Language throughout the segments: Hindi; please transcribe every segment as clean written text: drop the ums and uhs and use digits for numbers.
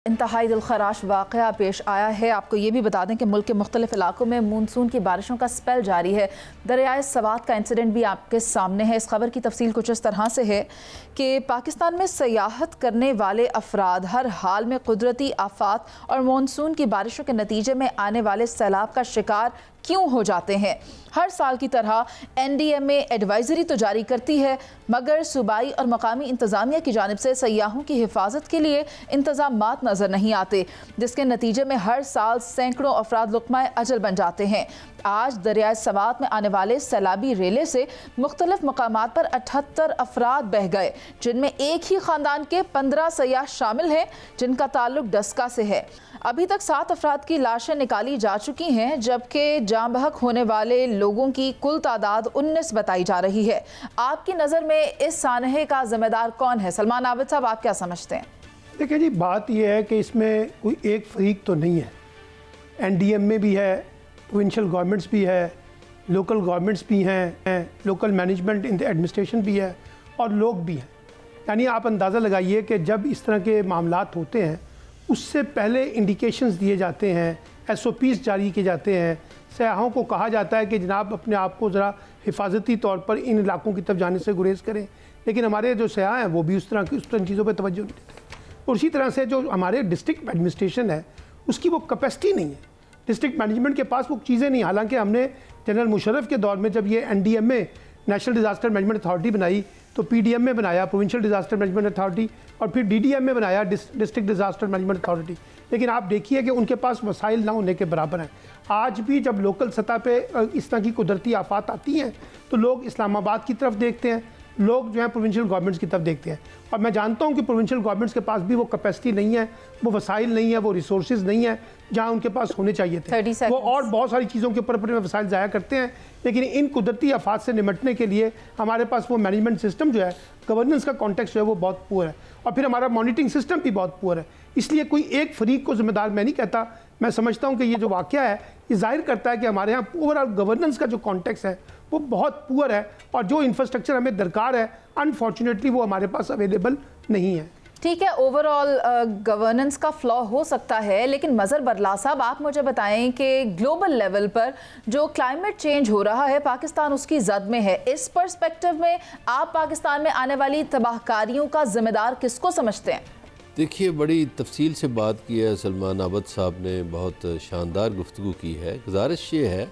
इंतहाई दिलखराश वाक़या पेश आया है। आपको ये भी बता दें कि मुल्क के मुख्तलिफ इलाकों में मानसून की बारिशों का स्पेल जारी है। दरियाए सवात का इंसिडेंट भी आपके सामने है। इस खबर की तफसील कुछ इस तरह से है कि पाकिस्तान में सयाहत करने वाले अफराद हर हाल में कुदरती आफात और मानसून की बारिशों के नतीजे में आने वाले सैलाब का शिकार क्यों हो जाते हैं। हर साल की तरह NDMA एडवाइजरी तो जारी करती है, मगर सूबाई और मकामी इंतज़ामिया की जानिब से सयाहों की हिफाजत के लिए इंतज़ामात नज़र नहीं आते, जिसके नतीजे में हर साल सैकड़ों अफराद लुक़मा अजल बन जाते हैं। आज दरियाए सवात में आने वाले सैलाबी रेले से मुख्तलिफ मकामात पर 78 अफराद बह गए, जिनमें एक ही ख़ानदान के 15 सयाह शामिल हैं, जिनका ताल्लुक डस्का से है। अभी तक 7 अफराद की लाशें निकाली जा चुकी हैं, जबकि जाँ बहक होने वाले लोगों की कुल तादाद 19 बताई जा रही है। आपकी नज़र में इस सानहे का जिम्मेदार कौन है? सलमान आबिद साहब, आप क्या समझते हैं? देखिए जी, बात यह है कि इसमें कोई एक फरीक तो नहीं है। NDMA भी है, प्रोविंशियल गवर्नमेंट्स भी है, लोकल गवर्नमेंट्स भी हैं, लोकल मैनेजमेंट एडमिनिस्ट्रेशन भी है और लोग भी हैं। यानी आप अंदाज़ा लगाइए कि जब इस तरह के मामलात होते हैं उससे पहले इंडिकेशंस दिए जाते हैं, SOPs जारी किए जाते हैं, सयाहों को कहा जाता है कि जनाब अपने आप को ज़रा हिफाजती तौर पर इन इलाकों की तरफ जाने से गुरेज करें। लेकिन हमारे जो सयाह हैं वो भी उस तरह चीज़ों पर तवज्जो नहीं देते। और उसी तरह से जो हमारे डिस्ट्रिक्ट एडमिनिस्ट्रेशन है उसकी वो कैपेसिटी नहीं है, डिस्ट्रिक्ट मैनेजमेंट के पास वो चीज़ें नहीं। हालांकि हमने जनरल मुशर्रफ के दौर में जब ये NDMA national disaster management authority बनाई तो PDMA बनाया, प्रोविंशियल डिज़ास्टर मैनेजमेंट अथॉरिटी, और फिर DDMA बनाया, डिस्ट्रिक्ट डिज़ास्टर मैनेजमेंट अथॉरिटी। लेकिन आप देखिए कि उनके पास वसाइल ना होने के बराबर हैं। आज भी जब लोकल सतह पे इस तरह की कुदरती आफात आती हैं तो लोग इस्लामाबाद की तरफ देखते हैं, लोग जो है प्रोविंशियल गवर्नमेंट्स की तरफ देखते हैं। और मैं जानता हूं कि प्रोविंशियल गवर्नमेंट्स के पास भी वो कैपेसिटी नहीं है, वो वसाइल नहीं है, वो रिसोर्सेज नहीं है जहां उनके पास होने चाहिए थे। वो और बहुत सारी चीज़ों के ऊपर अपने वसाइल ज़ाया करते हैं। लेकिन इन कुदरती आफात से निपटने के लिए हमारे पास वो मैनेजमेंट सिस्टम जो है, गवर्नेंस का कॉन्टेक्स्ट जो है वो बहुत पुअर है, और फिर हमारा मॉनिटरिंग सिस्टम भी बहुत पुअर है। इसलिए कोई एक फरीक को जिम्मेदार मैं नहीं कहता। मैं समझता हूँ कि ये जो वाक़या है ये जाहिर करता है कि हमारे यहाँ ओवरऑल गवर्नेंस का जो कॉन्टेक्स्ट है वो बहुत पुअर है, और जो इंफ्रास्ट्रक्चर हमें दरकार है अनफॉर्चुनेटली वो हमारे पास अवेलेबल नहीं है। ठीक है, ओवरऑल गवर्नेंस का फ्लॉ हो सकता है, लेकिन मज़र बरला साहब, आप मुझे बताएं कि ग्लोबल लेवल पर जो क्लाइमेट चेंज हो रहा है पाकिस्तान उसकी जद में है। इस पर्सपेक्टिव में आप पाकिस्तान में आने वाली तबाहकारियों का जिम्मेदार किसको समझते हैं? देखिए, बड़ी तफसील से बात की है सलमान आबिद साहब ने, बहुत शानदार गुफ्तगू की है। गुजारिश ये है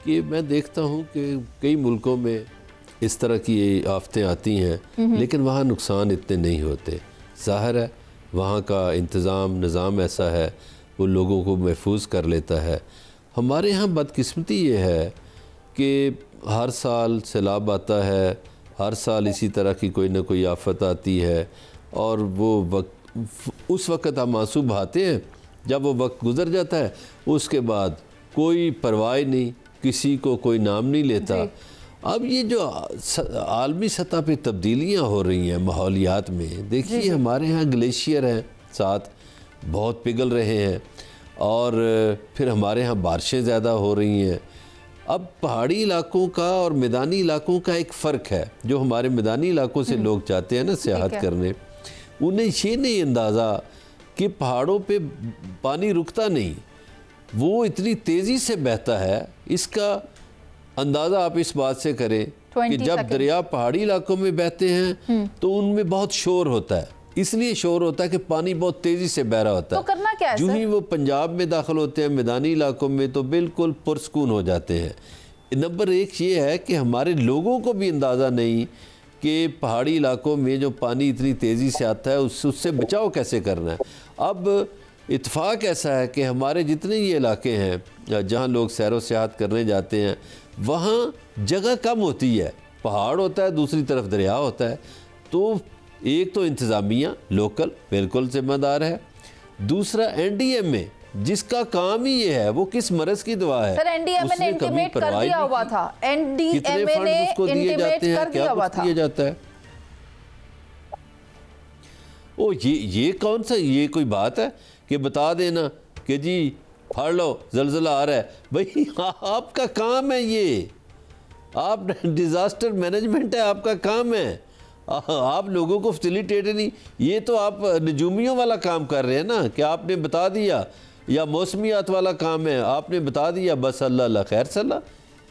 कि मैं देखता हूँ कि कई मुल्कों में इस तरह की आफतें आती हैं लेकिन वहाँ नुकसान इतने नहीं होते। ज़ाहिर है वहाँ का निज़ाम ऐसा है, वो लोगों को महफूज कर लेता है। हमारे यहाँ बदकिस्मती ये है कि हर साल सैलाब आता है, हर साल इसी तरह की कोई ना कोई आफत आती है, और वो उस वक्त हम आंसू बहाते हैं। जब वो वक्त गुज़र जाता है उसके बाद कोई परवाह नहीं, किसी को कोई नाम नहीं लेता। अब ये जो आलमी सतह पे तब्दीलियाँ हो रही हैं माहौलियात में, देखिए हमारे यहाँ ग्लेशियर हैं, साथ बहुत पिघल रहे हैं, और फिर हमारे यहाँ बारिशें ज़्यादा हो रही हैं। अब पहाड़ी इलाकों का और मैदानी इलाकों का एक फ़र्क है। जो हमारे मैदानी इलाकों से लोग जाते हैं ना सियाहत करने, उन्हें ये नहीं अंदाज़ा कि पहाड़ों पे पानी रुकता नहीं, वो इतनी तेज़ी से बहता है। इसका अंदाज़ा आप इस बात से करें कि जब दरिया पहाड़ी इलाकों में बहते हैं तो उनमें बहुत शोर होता है। इसलिए शोर होता है कि पानी बहुत तेज़ी से बह रहा होता है। तो करना क्या है? जो ही वो पंजाब में दाखिल होते हैं मैदानी इलाकों में तो बिल्कुल पुरसकून हो जाते हैं। नंबर एक ये है कि हमारे लोगों को भी अंदाज़ा नहीं कि पहाड़ी इलाकों में जो पानी इतनी तेज़ी से आता है उससे बचाव कैसे करना है। अब इत्तेफाक ऐसा है कि हमारे जितने ये इलाके हैं जहाँ लोग सैर व सियाहत करने जाते हैं वहाँ जगह कम होती है, पहाड़ होता है, दूसरी तरफ दरिया होता है। तो एक तो इंतज़ामिया लोकल बिल्कुल जिम्मेदार है, दूसरा NDMA जिसका काम ही ये है, वो किस मरज़ की दवा है। सर, NDMA ने इंटीमेट कर दिया हुआ था, NDMA ने इंटीमेट कर दिया हुआ था। दिया जाता है। ओ ये कौन सा, ये कोई बात है कि बता देना कि जी फाड़ लो ज़लज़ला आ रहा है? भाई आपका काम है ये, आप डिज़ास्टर मैनेजमेंट है, आपका काम है। आप लोगों को फैसिलिटेट नहीं, ये तो आप नजूमियों वाला काम कर रहे हैं ना, कि आपने बता दिया, या मौसमियात वाला काम है, आपने बता दिया, बस अल्लाह अल्लाह खैर सल्ला।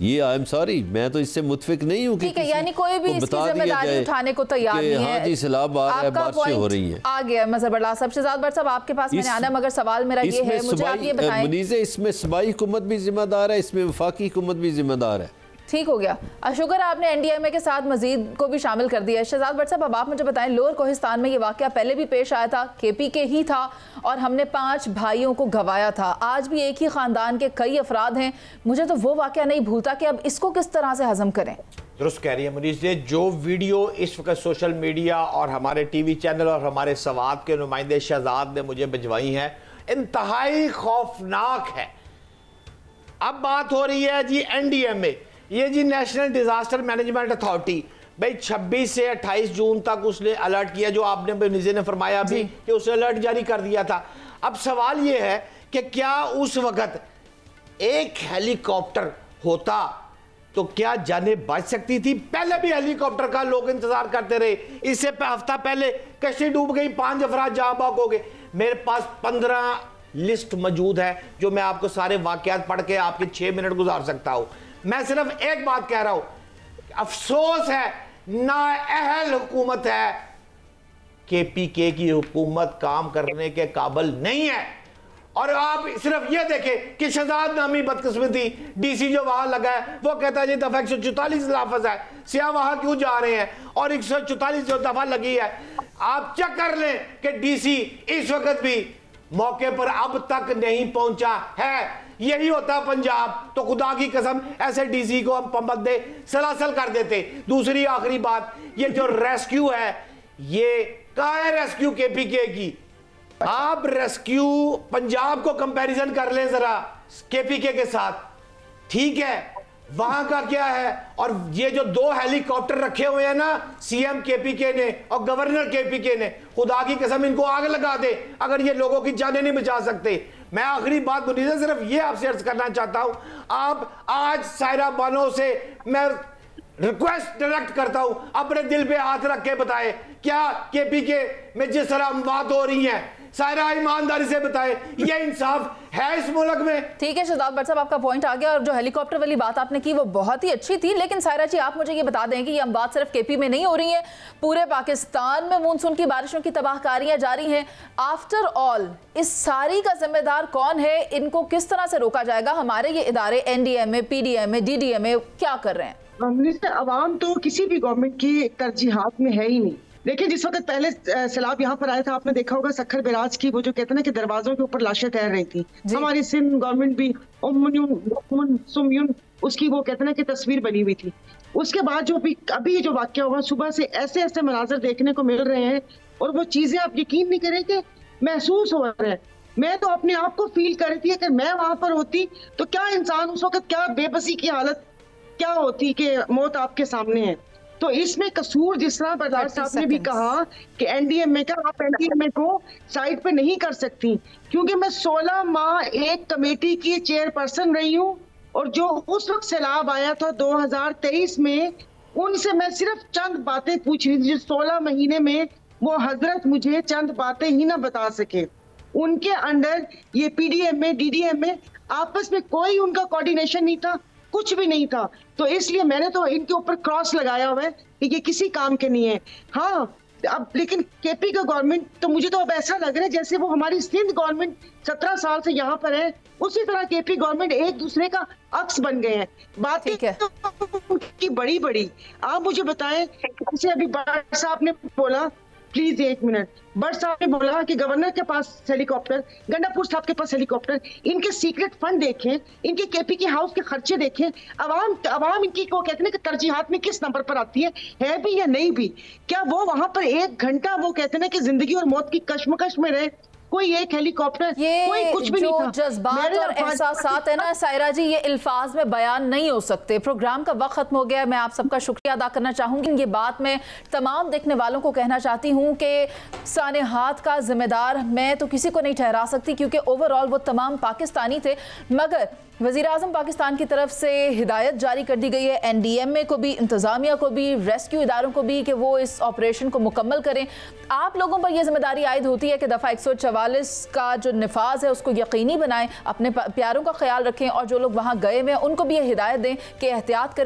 ये आई एम सॉरी, मैं तो इससे मुतफिक नहीं हूँ। ठीक है, यानी कोई भी इसकी जिम्मेदारी उठाने को तैयार नहीं है। हाँ जी, सैलाब आ रहा है, बारिशें हो रही हैं। आ गया मजहर बरला साहब। शहजाद भट्ट साहब आपके पास मैंने आना, मगर सवाल मेरा ये है, मुझे आप ये बताएं। मुनीज़े, इसमें सूबाई हुकूमत भी जिम्मेदार है, इसमें वफाकी हुकूमत भी जिम्मेदार है। ठीक हो गया, शुक्र आपने एनडीएमए के साथ मजीद को भी शामिल कर दिया है। शहजाद भट्ट साहब अब आप मुझे बताएं, लोअर कोहिस्तान में ये वाकया पहले भी पेश आया था, केपीके ही था, और हमने 5 भाइयों को गंवाया था। आज भी एक ही ख़ानदान के कई अफराद हैं। मुझे तो वो वाकया नहीं भूलता कि अब इसको किस तरह से हजम करें। दुरुस्त कह रही है मुनीज़ जी, जो वीडियो इस वक्त सोशल मीडिया और हमारे टीवी चैनल और हमारे सवाद के नुमाइंदे शहजाद ने मुझे भिजवाई है, इंतहाई खौफनाक है। अब बात हो रही है जी एनडीएमए, ये जी नेशनल डिजास्टर मैनेजमेंट अथॉरिटी, भाई 26 से 28 जून तक उसने अलर्ट किया, जो आपने निज़े ने फरमाया भी कि उसने अलर्ट जारी कर दिया था। अब सवाल ये है कि क्या उस वक्त एक हेलीकॉप्टर होता तो क्या जाने बच सकती थी? पहले भी हेलीकॉप्टर का लोग इंतजार करते रहे, इससे हफ्ता पहले कश्ती डूब गई, 5 अफराद जहां बाग हो गए। मेरे पास 15 लिस्ट मौजूद है, जो मैं आपको सारे वाकयात पढ़ के आपके 6 मिनट गुजार सकता हूं। मैं सिर्फ एक बात कह रहा हूं, अफसोस है, नाअहल हुकूमत है, केपीके की हुकूमत काम करने के काबिल नहीं है। और आप सिर्फ ये देखें कि शहजाद नामी बदकिस्मती डीसी जो वहां लगा है, वो कहता है जी दफा 144 लाफज है, सिया वहां क्यों जा रहे हैं, और 144 जो दफा लगी है, आप चेक कर लें कि डीसी इस वक्त भी मौके पर अब तक नहीं पहुंचा है। यही होता पंजाब तो खुदा की कसम ऐसे डीसी को हम पंबदे सलासल कर देते। दूसरी आखिरी बात, ये जो रेस्क्यू है, ये कहाँ है रेस्क्यू केपीके की? आप रेस्क्यू पंजाब को कंपैरिजन कर लें जरा केपीके के साथ, ठीक है, वहां का क्या है? और ये जो 2 हेलीकॉप्टर रखे हुए हैं ना सीएम केपीके ने और गवर्नर केपीके ने, खुदा की कसम इनको आग लगा दे अगर ये लोगों की जानें नहीं बचा सकते। मैं आखिरी बात मुनीज़ा सिर्फ ये आपसे अर्ज करना चाहता हूं, आप आज सायरा बानो से मैं रिक्वेस्ट डायरेक्ट करता हूं, अपने दिल पे हाथ रख के बताए, क्या केपीके में जिस तरह अमवात हो रही हैं, सायरा ईमानदारी से बताए, ये इंसाफ है इस मुल्क में? ठीक है शहजाद भट्ट साहब, आपका पॉइंट आ गया, और जो हेलीकॉप्टर वाली बात आपने की वो बहुत ही अच्छी थी। लेकिन सायरा जी, आप मुझे ये बता दें कि ये बात सिर्फ केपी में नहीं हो रही है, पूरे पाकिस्तान में मानसून की बारिशों की तबाहकारियां जारी हैं। आफ्टर ऑल इस सारी का जिम्मेदार कौन है? इनको किस तरह से रोका जाएगा? हमारे ये इदारे एनडीएमए, पीडीएमए, डीडीएमए क्या कर रहे हैं? अवाम तो किसी भी गवर्नमेंट की तरजीहात में है ही नहीं। देखिए, जिस वक्त पहले सैलाब यहाँ पर आया था, आपने देखा होगा सखर बिराज की वो जो कहते हैं ना कि दरवाजों के ऊपर लाशें तैर रही थी, हमारी सिंध गवर्नमेंट भी उसकी वो कहते हैं ना कि तस्वीर बनी हुई थी। उसके बाद जो भी अभी जो वाकया हुआ, सुबह से ऐसे ऐसे मनाजर देखने को मिल रहे हैं, और वो चीजें आप यकीन नहीं करेंगे महसूस हो रहे हैं। मैं तो अपने आप को फील कर रही थी कि मैं वहां पर होती तो क्या इंसान उस वक्त, क्या बेबसी की हालत क्या होती कि मौत आपके सामने है। तो इसमें कसूर, जिस तरह बरदार साहब ने भी कहा कि एनडीएमए का, आप एनडीएमए को साइड पे नहीं कर सकती, क्योंकि मैं 16 माह एक कमेटी की चेयरपर्सन रही हूँ, और जो उस वक्त सैलाब आया था 2023 में, उनसे मैं सिर्फ चंद बातें पूछ रही थी, जो 16 महीने में वो हजरत मुझे चंद बातें ही ना बता सके। उनके अंडर ये पीडीएमए, डीडीएमए, आपस में कोई उनका कोऑर्डिनेशन नहीं था, कुछ भी नहीं था। तो इसलिए मैंने तो इनके ऊपर क्रॉस लगाया हुआ है कि ये किसी काम के नहीं है। हाँ, अब लेकिन केपी का गवर्नमेंट तो मुझे तो अब ऐसा लग रहा है जैसे वो हमारी सिंध गवर्नमेंट 17 साल से यहाँ पर है, उसी तरह केपी गवर्नमेंट एक दूसरे का अक्स बन गए हैं। बातें तो की बड़ी बड़ी। आप मुझे बताएं, जैसे अभी भट्ट साहब ने बोला, प्लीज 1 मिनट, भट्ट साहब ने बोला कि गवर्नर के पास हेलीकॉप्टर, गंडापुर साहब के पास हेलीकॉप्टर, इनके सीक्रेट फंड देखें, इनके केपी के हाउस के खर्चे देखें, अवाम इनकी को कहते हैं कि तरजीहात में किस नंबर पर आती है भी या नहीं भी। क्या वो वहां पर 1 घंटा वो कहते हैं कि जिंदगी और मौत की कश्मकश में रहे? कोई एक हेलीकॉप्टर, ये कोई कुछ भी नहीं था। जज्बात और एहसासात है ना सायरा जी, ये अल्फाज में बयान नहीं हो सकते। प्रोग्राम का वक्त खत्म हो गया। मैं आप सबका शुक्रिया अदा करना चाहूंगी। ये बात मैं तमाम देखने वालों को कहना चाहती हूँ कि सानेहात का जिम्मेदार मैं तो किसी को नहीं ठहरा सकती, क्योंकि ओवरऑल वो तमाम पाकिस्तानी थे। मगर वज़ीर आज़म पाकिस्तान की तरफ से हिदायत जारी कर दी गई है NDMA को भी, इंतज़ामिया को भी, रेस्क्यू इदारों को भी, कि वो इस ऑपरेशन को मुकम्मल करें। आप लोगों पर यह जिम्मेदारी आयद होती है कि दफ़ा 144 का जो नफाज है उसको यकीनी बनाएं, अपने प्यारों का ख्याल रखें, और जो लोग वहाँ गए हुए हैं उनको भी ये हिदायत दें कि एहतियात करें।